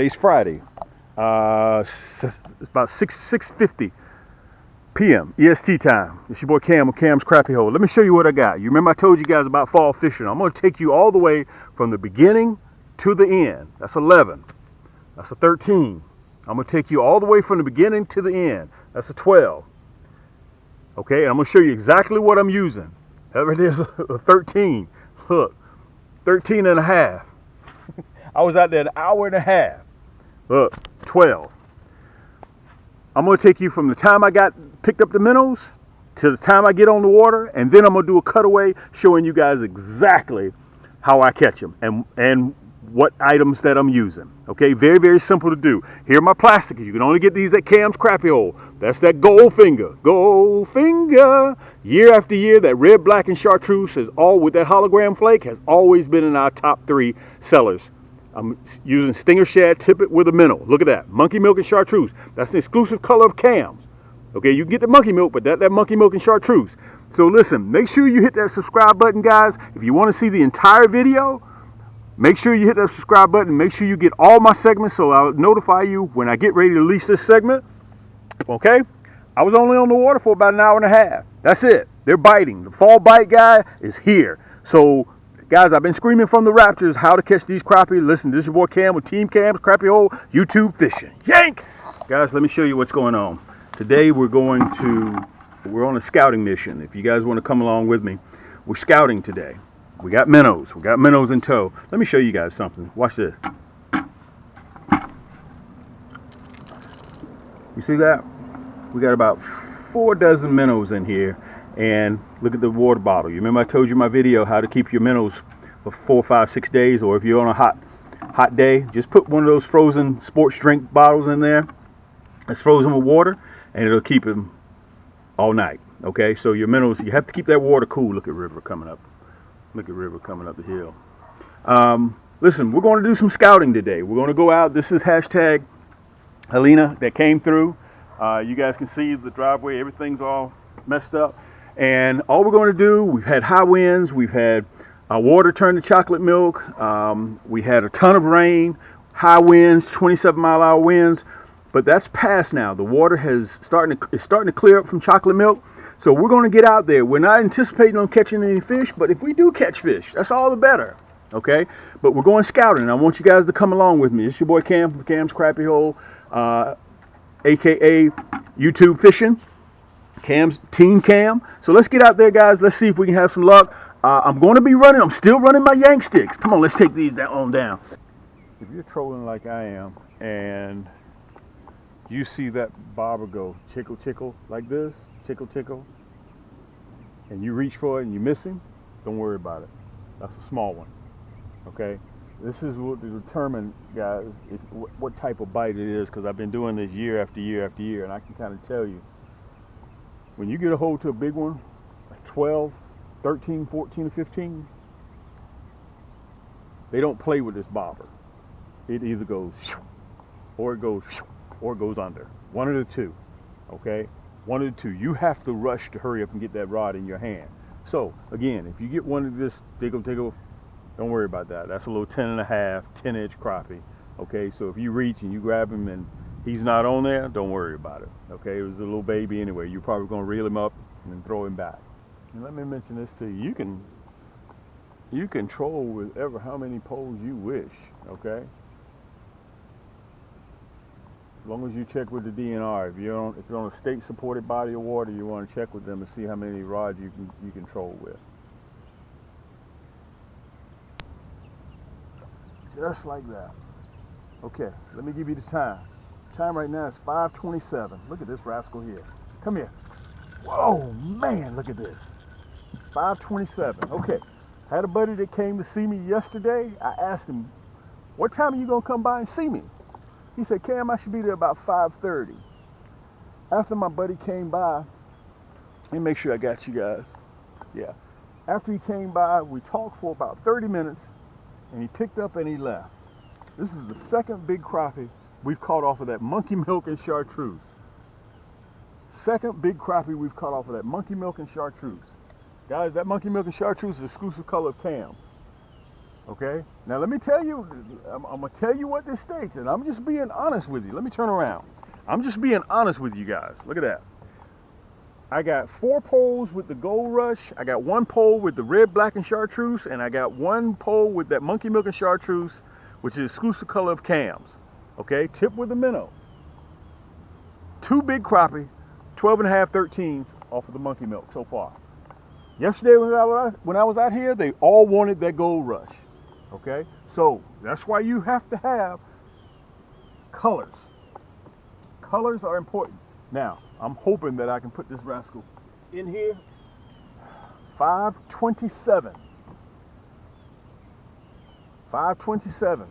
Today's Friday. It's about 6:50 p.m. EST time. It's your boy Cam with Cam's Crappie Hole. Let me show you what I got. You remember I told you guys about fall fishing. I'm going to take you all the way from the beginning to the end. That's 11. That's a 13. I'm going to take you all the way from the beginning to the end. That's a 12. Okay, and I'm going to show you exactly what I'm using. There is a 13. Look, 13 and a half. I was out there an hour and a half. Look, 12. I'm going to take you from the time I picked up the minnows to the time I get on the water, and then I'm going to do a cutaway showing you guys exactly how I catch them and what items that I'm using. Okay, very, very simple to do. Here are my plastics. You can only get these at Cam's Crappie Hole. That's that gold finger. Gold finger. Year after year, that red, black, and chartreuse with that hologram flake has always been in our top 3 sellers. I'm using stinger shad tippet with a minnow. Look at that. Monkey milk and chartreuse. That's the exclusive color of Cam's. Okay, you can get the monkey milk, but that monkey milk and chartreuse. So listen, make sure you hit that subscribe button, guys. If you want to see the entire video, make sure you hit that subscribe button. Make sure you get all my segments so I'll notify you when I get ready to release this segment. Okay? I was only on the water for about an hour and a half. That's it. They're biting. The fall bite guy is here. So guys, I've been screaming from the Raptors how to catch these crappie. Listen, this is your boy Cam with Team Cam's Crappie Hole YouTube Fishing. Yank! Guys, let me show you what's going on. Today we're on a scouting mission. If you guys want to come along with me, we're scouting today. We got minnows. We got minnows in tow. Let me show you guys something. Watch this. You see that? We got about 4 dozen minnows in here. And look at the water bottle. You remember I told you in my video how to keep your minnows for 4, 5, 6 days, or if you're on a hot day, just put one of those frozen sports drink bottles in there. It's frozen with water, and it'll keep them all night. Okay, so your minnows, you have to keep that water cool. Look at river coming up. Look at river coming up the hill. Listen, we're going to do some scouting today. We're going to go out. This is hashtag Helena that came through. You guys can see the driveway. Everything's all messed up. And all we're going to do, we've had high winds, we've had water turn to chocolate milk, we had a ton of rain, high winds, 27-mile-an-hour winds, but that's past now. The water is starting to clear up from chocolate milk, so we're going to get out there. We're not anticipating on catching any fish, but if we do catch fish, that's all the better, okay? But we're going scouting. I want you guys to come along with me. It's your boy Cam from Cam's Crappie Hole, aka YouTube Fishing. Cam's Team Cam. So let's get out there, guys. Let's see if we can have some luck. I'm still running my yank sticks. Come on, let's take these down. If you're trolling like I am and you see that bobber go tickle tickle like this, tickle tickle, and you reach for it and you miss him, don't worry about it. That's a small one. Okay? This is what to determine, guys, what type of bite it is, because I've been doing this year after year after year, and I can kind of tell you. When you get a hold to a big one, like 12, 13, 14, or 15, they don't play with this bobber. It either goes or it goes under. One of the two, okay? One of the two. You have to rush to hurry up and get that rod in your hand. So, again, if you get one of this tickle, don't worry about that. That's a little 10 and a half, 10-inch crappie, okay? So if you reach and you grab him and he's not on there, don't worry about it. Okay, it was a little baby anyway. You're probably going to reel him up and then throw him back. And let me mention this to you. You can troll with how many poles you wish. Okay, as long as you check with the DNR. If you're on a state-supported body of water, you want to check with them and see how many rods you can troll with. Just like that. Okay, let me give you the time. Time right now is 5:27. Look at this rascal here. Come here. Whoa, man, look at this. 5:27. Okay. I had a buddy that came to see me yesterday. I asked him, what time are you going to come by and see me? He said, Cam, I should be there about 5:30. After my buddy came by, let me make sure I got you guys. Yeah. After he came by, we talked for about 30 minutes, and he picked up and he left. This is the second big crappie we've caught off of that monkey milk and chartreuse. Second big crappie we've caught off of that monkey milk and chartreuse. Guys, that monkey milk and chartreuse is the exclusive color of Cam. Okay? Now let me tell you, I'm gonna tell you what this states, and I'm just being honest with you. Let me turn around. I'm just being honest with you guys. Look at that. I got 4 poles with the Gold Rush. I got 1 pole with the red, black, and chartreuse, and I got 1 pole with that monkey milk and chartreuse, which is exclusive color of cams. Okay, tip with a minnow. 2 big crappie, 12 and a half, 13s off of the monkey milk so far. Yesterday when I was out here, they all wanted that Gold Rush. Okay, so that's why you have to have colors. Colors are important. Now, I'm hoping that I can put this rascal in here. 527. 527.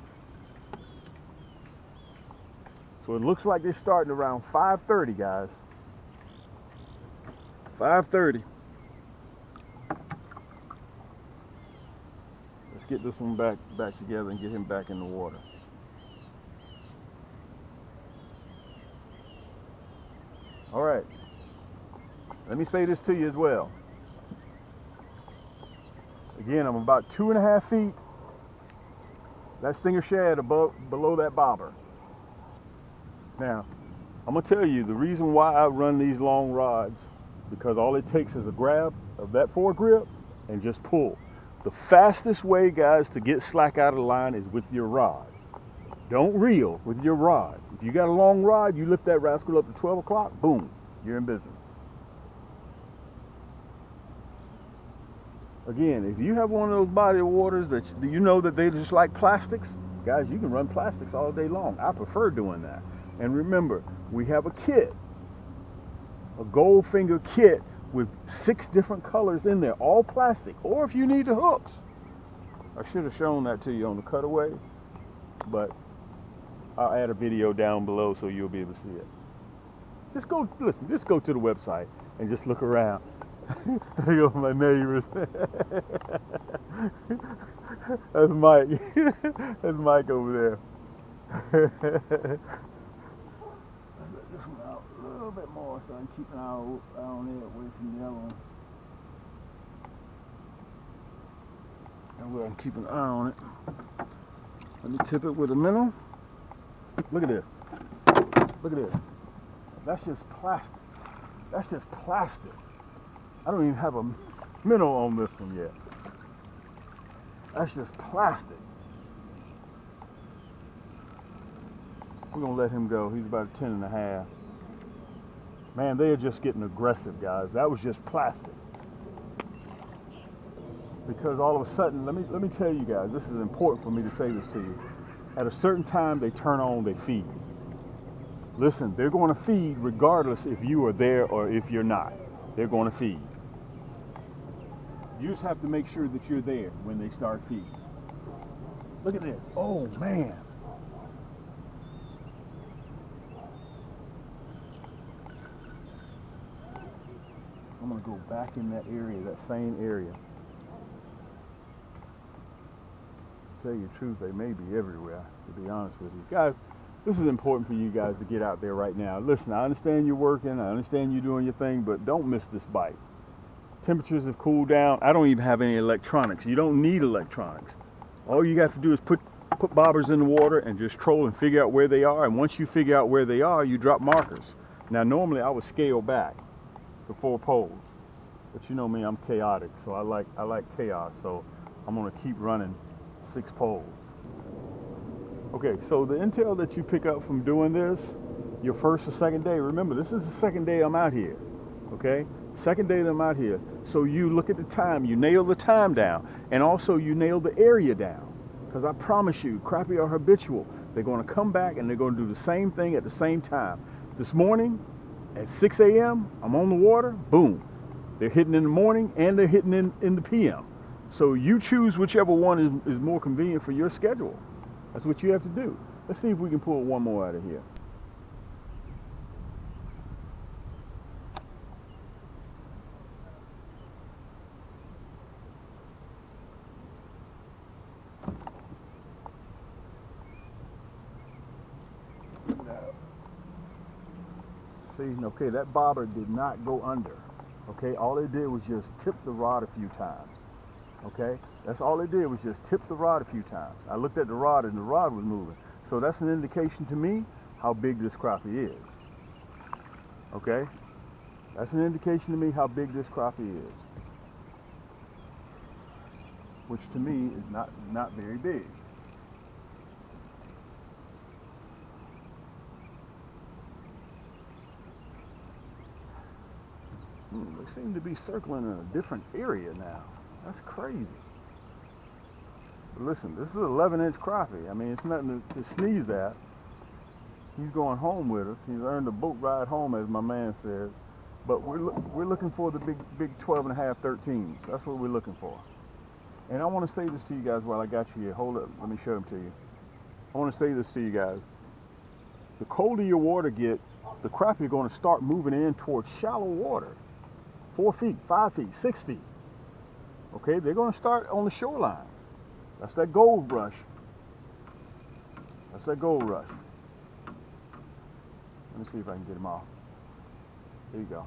So it looks like they're starting around 5:30, guys. 5:30. Let's get this one back together and get him back in the water. All right. Let me say this to you as well. Again, I'm about 2.5 feet. That stinger shad below that bobber. Now, I'm gonna tell you the reason why I run these long rods, because all it takes is a grab of that foregrip and just pull. The fastest way, guys, to get slack out of the line is with your rod. Don't reel with your rod. If you got a long rod, you lift that rascal up to 12 o'clock, boom, you're in business. Again, if you have one of those body of waters that you know that they just like plastics, guys, you can run plastics all day long. I prefer doing that. And remember, we have a kit, a Goldfinger kit with 6 different colors in there, all plastic. Or if you need the hooks, I should have shown that to you on the cutaway, but I'll add a video down below so you'll be able to see it. Just go, listen, just go to the website and just look around. There go my neighbors. That's Mike. That's Mike over there. Let this one out a little bit more so I can keep an eye on it away from the other one. And we'll keep an eye on it. Let me tip it with a minnow. Look at this. Look at this. That's just plastic. That's just plastic. I don't even have a minnow on this one yet. That's just plastic. We're gonna let him go. He's about 10 and a half. Man, they are just getting aggressive, guys. That was just plastic. Because all of a sudden, let me tell you guys, this is important for me to say this to you. At a certain time, they turn on, they feed. Listen, they're going to feed regardless if you are there or if you're not. They're going to feed. You just have to make sure that you're there when they start feeding. Look at this. Oh, man. I'm going to go back in that area, that same area. To tell you the truth, they may be everywhere, to be honest with you. Guys, this is important for you guys to get out there right now. Listen, I understand you're working, I understand you're doing your thing, but don't miss this bite. Temperatures have cooled down. I don't even have any electronics. You don't need electronics. All you have to do is put bobbers in the water and just troll and figure out where they are. And once you figure out where they are, you drop markers. Now, normally I would scale back to 4 poles, but you know me, I'm chaotic, so I like chaos. So I'm gonna keep running 6 poles. Okay, so the intel that you pick up from doing this, your first or second day, remember, this is the second day I'm out here, okay? Second day that I'm out here. So you look at the time, you nail the time down, and also you nail the area down. Because I promise you, crappie are habitual. They're gonna come back and they're gonna do the same thing at the same time. This morning, at 6 a.m., I'm on the water, boom. They're hitting in the morning and they're hitting in the PM. So you choose whichever one is more convenient for your schedule. That's what you have to do. Let's see if we can pull one more out of here. See, okay, that bobber did not go under. Okay, all it did was just tip the rod a few times. Okay, that's all it did was just tip the rod a few times. I looked at the rod and the rod was moving. So that's an indication to me how big this crappie is. Okay, that's an indication to me how big this crappie is, which to me is not very big. They seem to be circling in a different area now. That's crazy. But listen, this is an 11-inch crappie. I mean, it's nothing to sneeze at. He's going home with us. He's earned a boat ride home, as my man says. But we're looking for the big 12 and a half, 13s. That's what we're looking for. And I want to say this to you guys while I got you here. Hold up, let me show them to you. I want to say this to you guys. The colder your water gets, the crappie are going to start moving in towards shallow water. 4 feet, 5 feet, 6 feet. Okay, they're going to start on the shoreline. That's that gold rush. That's that gold rush. Let me see if I can get them off. There you go.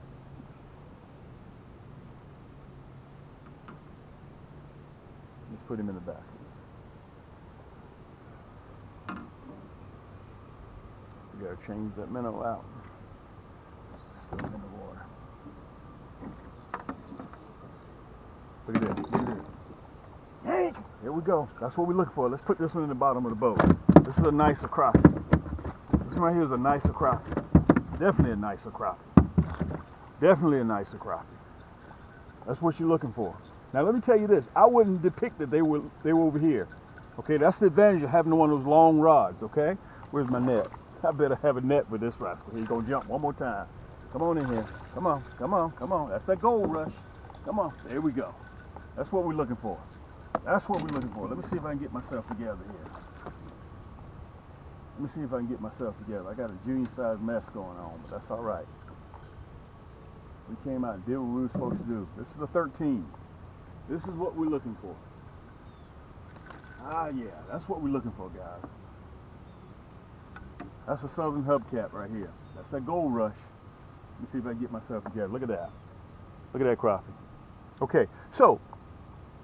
Let's put him in the basket. We gotta change that minnow out. Still in the water. Look at this. Look at this. Hey, here we go. That's what we're looking for. Let's put this one in the bottom of the boat. This is a nicer crappie. This one right here is a nicer crappie. Definitely a nicer crappie. Definitely a nicer crappie. That's what you're looking for. Now let me tell you this. I wouldn't depict that they were over here. Okay, that's the advantage of having one of those long rods. Okay, where's my net? I better have a net with this rascal. He's gonna jump one more time. Come on in here. Come on, come on, come on. That's that gold rush. Come on. There we go. That's what we're looking for. That's what we're looking for. Let me see if I can get myself together here. Let me see if I can get myself together. I got a junior-sized mess going on, but that's all right. We came out and did what we were supposed to do. This is a 13. This is what we're looking for. Ah, yeah, that's what we're looking for, guys. That's a southern hubcap right here. That's that gold rush. Let me see if I can get myself together. Look at that. Look at that crappie. Okay, so,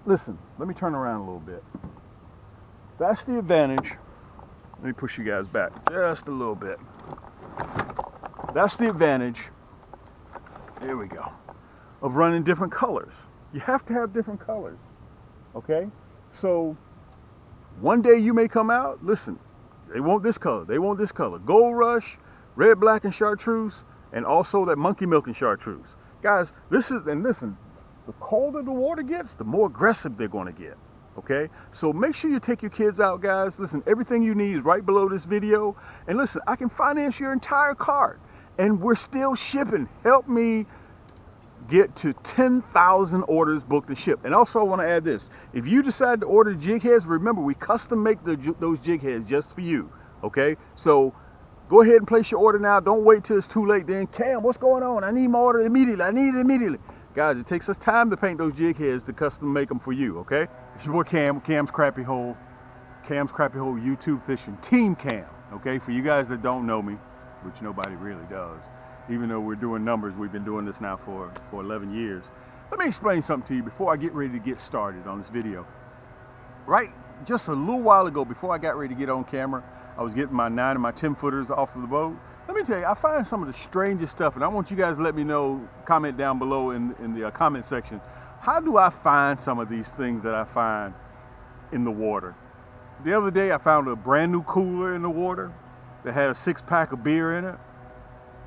listen, let me turn around a little bit. That's the advantage. Let me push you guys back just a little bit. That's the advantage. There we go. Of running different colors. You have to have different colors. Okay? So, one day you may come out, listen, they want this color, they want this color. Gold Rush, red, black, and chartreuse, and also that monkey milk and chartreuse. Guys, listen, the colder the water gets, the more aggressive they're going to get. Okay? So make sure you take your kids out, guys. Listen, everything you need is right below this video. And listen, I can finance your entire cart. And we're still shipping. Help me get to 10,000 orders booked and shipped. And also I want to add this. If you decide to order jig heads, remember we custom make those jig heads just for you. Okay? So go ahead and place your order now. Don't wait till it's too late then. Cam, what's going on? I need my order immediately. I need it immediately. Guys, it takes us time to paint those jig heads to custom make them for you, okay? It's your boy Cam, Cam's Crappie Hole YouTube Fishing, Team Cam, okay? For you guys that don't know me, which nobody really does, even though we're doing numbers, we've been doing this now for 11 years. Let me explain something to you before I get ready to get started on this video. Right, just a little while ago, before I got ready to get on camera, I was getting my 9 and my 10 footers off of the boat. Let me tell you, I find some of the strangest stuff, and I want you guys to let me know, comment down below in the comment section. How do I find some of these things that I find in the water? The other day, I found a brand new cooler in the water that had a 6-pack of beer in it,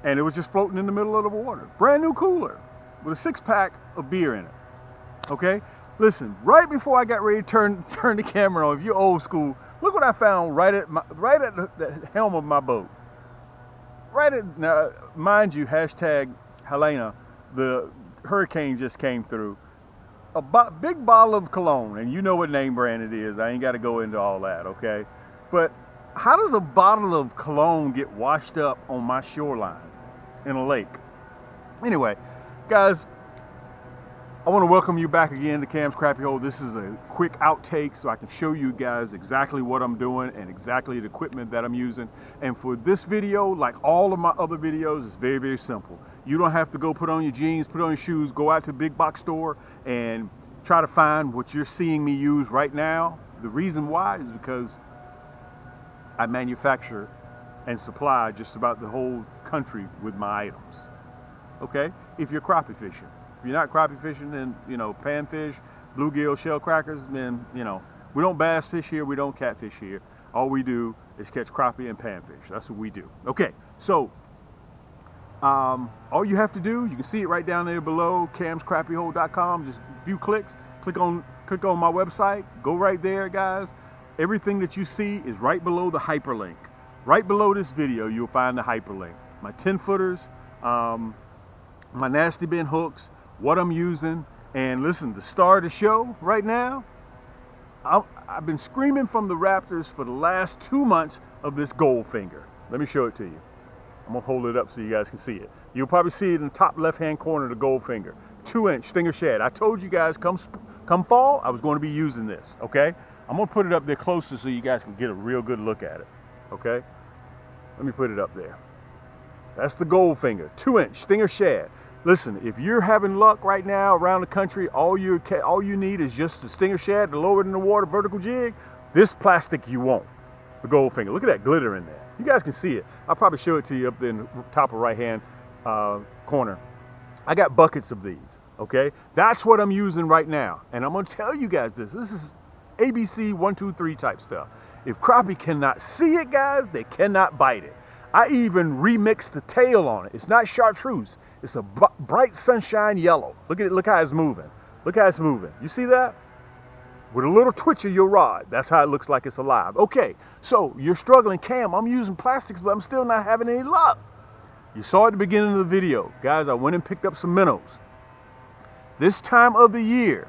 and it was just floating in the middle of the water. Brand new cooler with a 6-pack of beer in it. Okay? Listen, right before I got ready to turn the camera on, if you're old school, look what I found right at the helm of my boat. Now, mind you, hashtag Helena, the hurricane just came through. A big bottle of cologne, and you know what name brand it is. I ain't got to go into all that, okay? But how does a bottle of cologne get washed up on my shoreline in a lake? Anyway, guys, I want to welcome you back again to Cam's Crappie Hole. This is a quick outtake so I can show you guys exactly what I'm doing and exactly the equipment that I'm using. And for this video, like all of my other videos, it's very, very simple. You don't have to go put on your jeans, put on your shoes, go out to the big box store and try to find what you're seeing me use right now. The reason why is because I manufacture and supply just about the whole country with my items. Okay? If you're crappie fishing. If you're not crappie fishing, then, you know, panfish, bluegill, shell crackers, then, you know, we don't bass fish here, we don't catfish here. All we do is catch crappie and panfish. That's what we do. Okay, so all you have to do, you can see it right down there below, camscrappiehole.com. Just a few clicks. Click on my website. Go right there, guys. Everything that you see is right below the hyperlink. Right below this video, you'll find the hyperlink. My 10-footers, my nasty bin hooks, what I'm using, and listen, the star of the show right now, I've been screaming from the rafters for the last 2 months of this Goldfinger. Let me show it to you. I'm gonna hold it up so you guys can see it. You'll probably see it in the top left-hand corner of the Goldfinger. 2-inch stinger shad. I told you guys come fall, I was going to be using this, okay? I'm gonna put it up there closer so you guys can get a real good look at it, okay? Let me put it up there. That's the Goldfinger, 2-inch stinger shad. Listen, if you're having luck right now around the country, all you need is just the stinger shad, the lower than the water vertical jig. This plastic you won't. The Goldfinger. Look at that glitter in there. You guys can see it. I'll probably show it to you up there in the top of right-hand corner. I got buckets of these, okay? That's what I'm using right now. And I'm going to tell you guys this. This is ABC 1, 2, 3 type stuff. If crappie cannot see it, guys, they cannot bite it. I even remixed the tail on it. It's not chartreuse. It's a bright sunshine yellow. Look at it. Look how it's moving. Look how it's moving. You see that? With a little twitch of your rod. That's how it looks like it's alive. Okay, so you're struggling. Cam, I'm using plastics, but I'm still not having any luck. You saw at the beginning of the video. Guys, I went and picked up some minnows. This time of the year,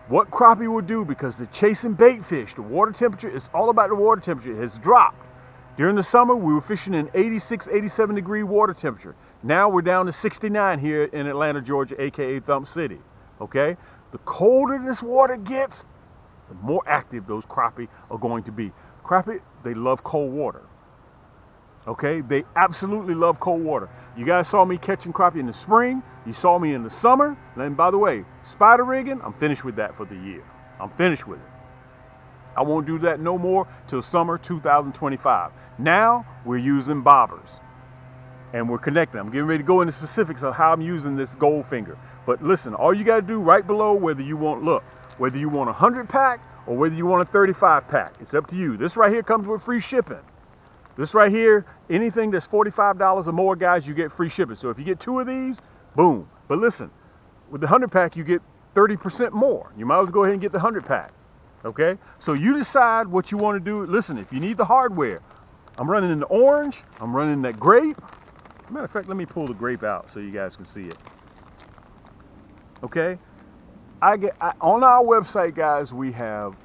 what crappie will do, because they're chasing bait fish, the water temperature, it's all about the water temperature, it has dropped. During the summer, we were fishing in 86, 87 degree water temperature. Now we're down to 69 here in Atlanta, Georgia, aka Thump City. Okay? The colder this water gets, the more active those crappie are going to be. Crappie, they love cold water. Okay? They absolutely love cold water. You guys saw me catching crappie in the spring. You saw me in the summer. And by the way, spider rigging, I'm finished with that for the year. I'm finished with it. I won't do that no more till summer 2025. Now we're using bobbers. And we're connecting. I'm getting ready to go into specifics of how I'm using this Goldfinger. But listen, all you got to do right below, whether you want, look, whether you want a 100-pack or whether you want a 35-pack, it's up to you. This right here comes with free shipping. This right here, anything that's $45 or more, guys, you get free shipping. So if you get 2 of these, boom. But listen, with the 100-pack, you get 30% more. You might as well go ahead and get the 100-pack. Okay? So you decide what you want to do. Listen, if you need the hardware, I'm running in the orange. I'm running that grape. Matter of fact, let me pull the grape out so you guys can see it. Okay? On our website, guys, we have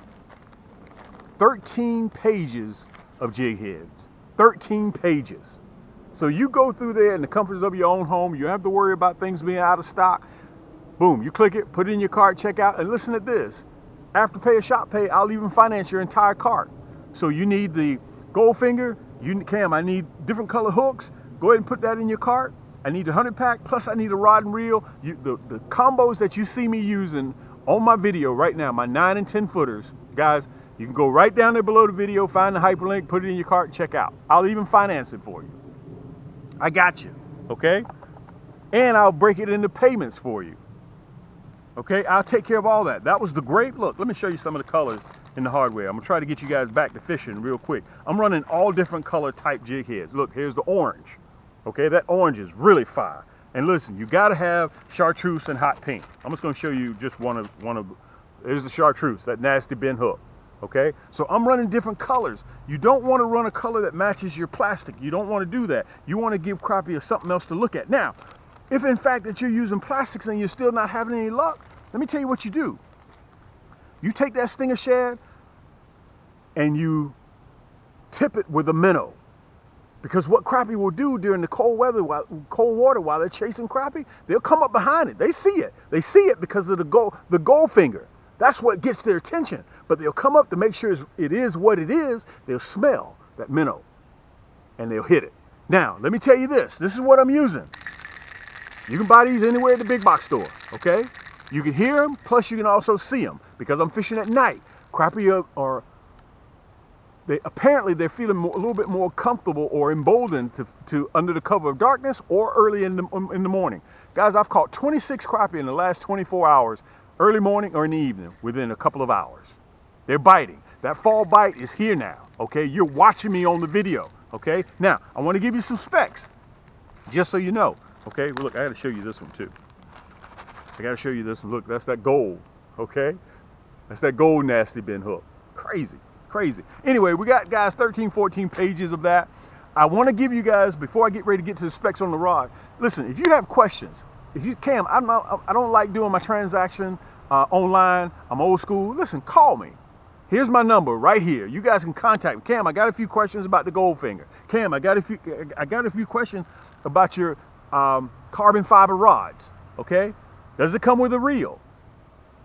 13 pages of jig heads. 13 pages. So you go through there in the comforts of your own home. You don't have to worry about things being out of stock. Boom, you click it, put it in your cart, check out, and listen to this. After pay or shop pay, I'll even finance your entire cart. So you need the Goldfinger. Cam, I need different color hooks. Go ahead and put that in your cart. I need a 100-pack, plus I need a rod and reel. The combos that you see me using on my video right now, my 9 and 10 footers, guys, you can go right down there below the video, find the hyperlink, put it in your cart, and check out. I'll even finance it for you. I got you, okay? And I'll break it into payments for you. Okay, I'll take care of all that. That was the grape. Look, let me show you some of the colors in the hardware. I'm gonna try to get you guys back to fishing real quick. I'm running all different color type jig heads. Look, here's the orange. Okay, that orange is really fire. And listen, you gotta have chartreuse and hot pink. I'm just gonna show you just one of. There's the chartreuse, that nasty bin hook. Okay, so I'm running different colors. You don't want to run a color that matches your plastic. You don't want to do that. You want to give crappie something else to look at. Now, if in fact that you're using plastics and you're still not having any luck, let me tell you what you do. You take that stinger shad and you tip it with a minnow. Because what crappie will do during the cold water while they're chasing crappie, they'll come up behind it. They see it. They see it because of the Goldfinger. That's what gets their attention. But they'll come up to make sure it is what it is. They'll smell that minnow and they'll hit it. Now, let me tell you this. This is what I'm using. You can buy these anywhere at the big box store, okay? You can hear them, plus you can also see them because I'm fishing at night. Crappie apparently they're feeling a little bit more comfortable or emboldened to under the cover of darkness or early in the morning. Guys, I've caught 26 crappie in the last 24 hours, early morning or in the evening, within a couple of hours. They're biting. That fall bite is here now, okay? You're watching me on the video, okay? Now, I want to give you some specs, just so you know, okay? Well, look, I got to show you this one too. I got to show you this one. Look, that's that gold, okay? That's that gold nasty bin hook. Crazy. Crazy. Anyway, we got, guys, 13, 14 pages of that. I want to give you guys, before I get ready to get to the specs on the rod, listen, if you have questions, if you, Cam, I don't like doing my transaction online. I'm old school. Listen, call me. Here's my number right here. You guys can contact me. Cam, I got a few questions about the Goldfinger. Cam, I got a few questions about your carbon fiber rods. Okay? Does it come with a reel?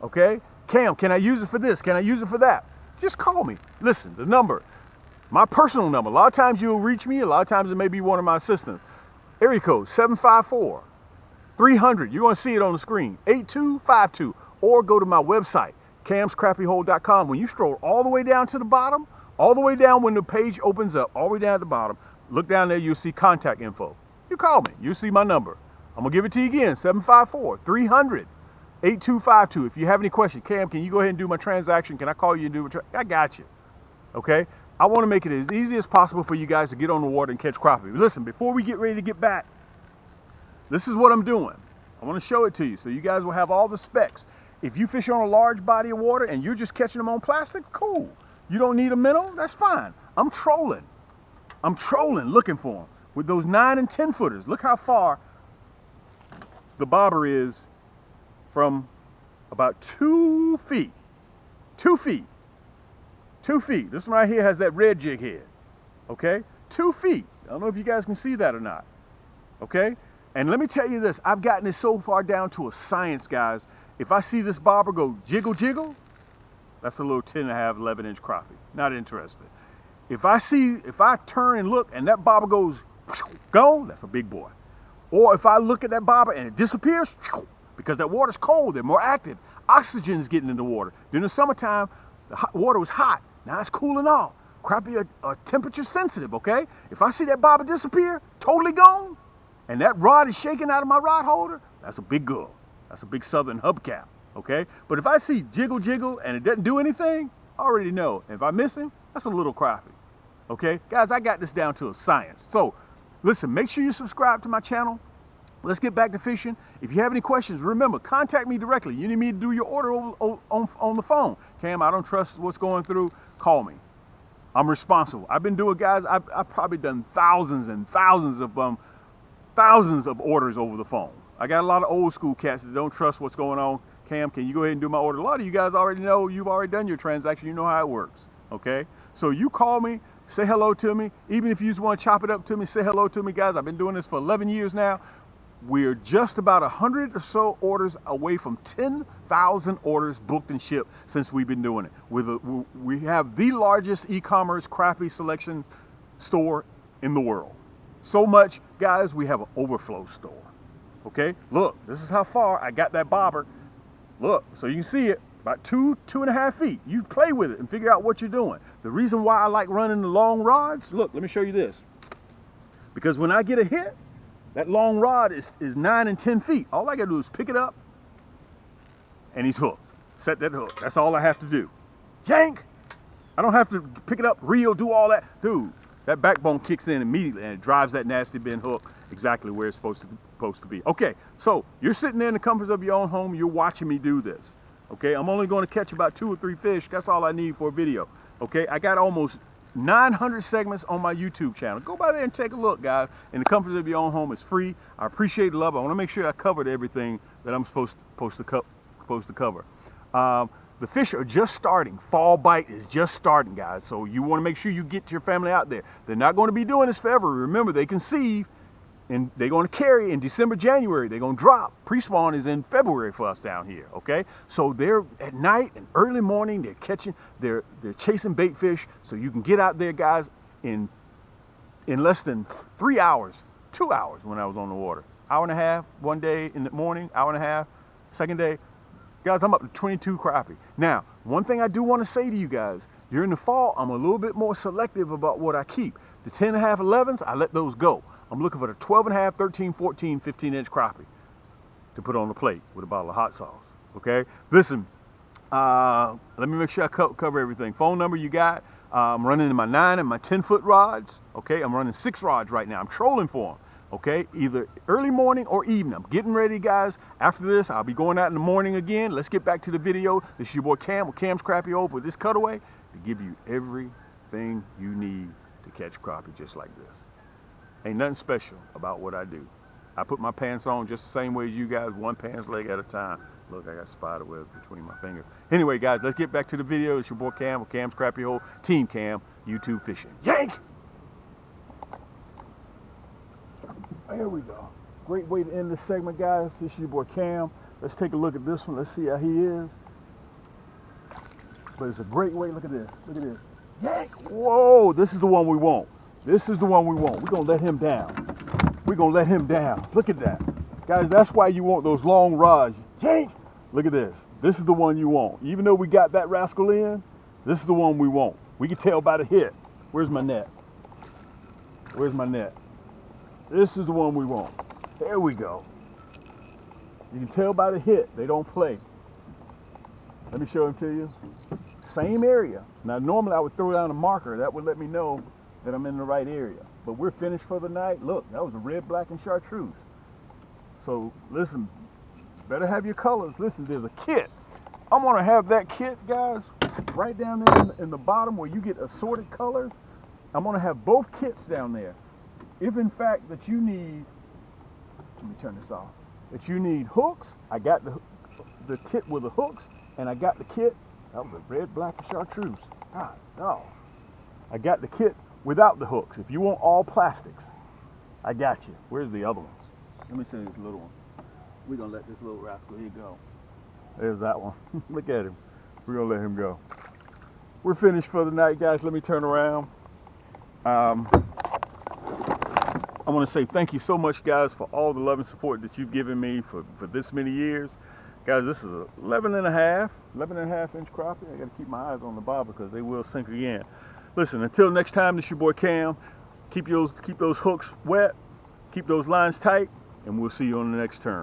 Okay? Cam, can I use it for this? Can I use it for that? Just call me. Listen, the number, my personal number. A lot of times you'll reach me. A lot of times it may be one of my assistants. Area code 754-300. You're going to see it on the screen. 8252. Or go to my website, camscrappiehole.com. When you stroll all the way down to the bottom, all the way down when the page opens up, all the way down at the bottom, look down there, you'll see contact info. You call me. You'll see my number. I'm going to give it to you again, 754-300. 8252. If you have any questions, Cam, can you go ahead and do my transaction? Can I call you and do it? I got you. Okay? I want to make it as easy as possible for you guys to get on the water and catch crappie. Listen, before we get ready to get back, this is what I'm doing. I want to show it to you so you guys will have all the specs. If you fish on a large body of water and you're just catching them on plastic, cool. You don't need a minnow, that's fine. I'm trolling looking for them with those 9 and 10 footers. Look how far the bobber is from about 2 feet. 2 feet. 2 feet. This one right here has that red jig head. Okay? 2 feet. I don't know if you guys can see that or not. Okay? And let me tell you this. I've gotten it so far down to a science, guys. If I see this bobber go jiggle, jiggle, that's a little 10.5, 11-inch crappie. Not interested. If I turn and look and that bobber goes gone, that's a big boy. Or if I look at that bobber and it disappears, because that water's cold, they're more active. Oxygen is getting in the water. During the summertime, the water was hot. Now it's cooling off. Crappie are temperature sensitive, okay? If I see that bobber disappear, totally gone, and that rod is shaking out of my rod holder, that's a big girl. That's a big southern hubcap, okay? But if I see jiggle, jiggle, and it doesn't do anything, I already know. And if I miss him, that's a little crappie, okay? Guys, I got this down to a science. So, listen, make sure you subscribe to my channel. Let's get back to fishing. If you have any questions, remember, contact me directly. You need me to do your order on the phone. Cam, I don't trust what's going through. Call me. I'm responsible. I've been doing, guys, I've probably done thousands and thousands of orders over the phone. I got a lot of old school cats that don't trust what's going on. Cam, can you go ahead and do my order? A lot of you guys already know. You've already done your transaction. You know how it works, okay? So you call me, say hello to me. Even if you just want to chop it up to me, say hello to me, guys. I've been doing this for 11 years now. We're just about 100 or so orders away from 10,000 orders booked and shipped since we've been doing it. We have the largest e-commerce crappie selection store in the world. So much, guys, we have an overflow store. Okay, look, this is how far I got that bobber. Look, so you can see it, about 2.5 feet. You play with it and figure out what you're doing. The reason why I like running the long rods, look, let me show you this. Because when I get a hit, that long rod is 9 and 10 feet. All I gotta do is pick it up and he's hooked. Set that hook. That's all I have to do. Yank! I don't have to pick it up, reel, do all that. Dude, that backbone kicks in immediately and it drives that nasty bin hook exactly where it's supposed to be. Okay, so you're sitting there in the comforts of your own home. You're watching me do this. Okay, I'm only going to catch about 2 or 3 fish. That's all I need for a video. Okay, I got almost 900 segments on my YouTube channel. Go by there and take a look, guys. In the comfort of your own home, it's free. I appreciate the love. I want to make sure I covered everything that I'm supposed to cover. The fish are just starting. Fall bite is just starting, guys. So you want to make sure you get your family out there. They're not going to be doing this forever. Remember, they conceive and they're going to carry in December, January. They're going to drop. Pre-spawn is in February for us down here, okay? So they're at night and early morning, they're chasing bait fish. So you can get out there, guys, in less than 3 hours, 2 hours when I was on the water. Hour and a half, one day in the morning, hour and a half, second day, Guys, I'm up to 22 crappie. Now, one thing I do want to say to you guys, during the fall, I'm a little bit more selective about what I keep. The 10.5, 11s, I let those go. I'm looking for the 12.5, 13, 14, 15-inch crappie to put on the plate with a bottle of hot sauce. Okay? Listen, let me make sure I cover everything. Phone number you got. I'm running my 9 and my 10-foot rods. Okay? I'm running 6 rods right now. I'm trolling for them. Okay, either early morning or evening. I'm getting ready, guys. After this, I'll be going out in the morning again. Let's get back to the video. This is your boy Cam with Cam's Crappie Hole with this cutaway to give you everything you need to catch crappie just like this. Ain't nothing special about what I do. I put my pants on just the same way as you guys, one pants leg at a time. Look, I got spider webs between my fingers. Anyway, guys, let's get back to the video. It's your boy Cam with Cam's Crappie Hole, Team Cam, YouTube Fishing. Yank! There we go. Great way to end this segment, guys. This is your boy Cam. Let's take a look at this one. Let's see how he is. But it's a great way. Look at this. Look at this. Yank! Whoa! This is the one we want. This is the one we want. We're going to let him down. We're going to let him down. Look at that. Guys, that's why you want those long rods. Yank! Look at this. This is the one you want. Even though we got that rascal in, this is the one we want. We can tell by the hit. Where's my net? Where's my net? This is the one we want. There we go. You can tell by the hit, they don't play. Let me show them to you. Same area. Now, normally I would throw down a marker. That would let me know that I'm in the right area. But we're finished for the night. Look, that was a red, black, and chartreuse. So, listen, better have your colors. Listen, there's a kit. I'm going to have that kit, guys, right down there in the bottom where you get assorted colors. I'm going to have both kits down there. If in fact that you need, let me turn this off, that you need hooks, I got the kit with the hooks, and I got the kit, that was a red, black, and chartreuse. God, no. I got the kit without the hooks. If you want all plastics, I got you. Where's the other ones? Let me show you this little one. We're going to let this little rascal here go. There's that one. Look at him. We're going to let him go. We're finished for the night, guys. Let me turn around. I want to say thank you so much, guys, for all the love and support that you've given me for this many years. Guys, this is a 11 and a half inch crappie. I got to keep my eyes on the bobber because they will sink again. Listen, until next time, this is your boy Cam. Keep those hooks wet, keep those lines tight, and we'll see you on the next turn.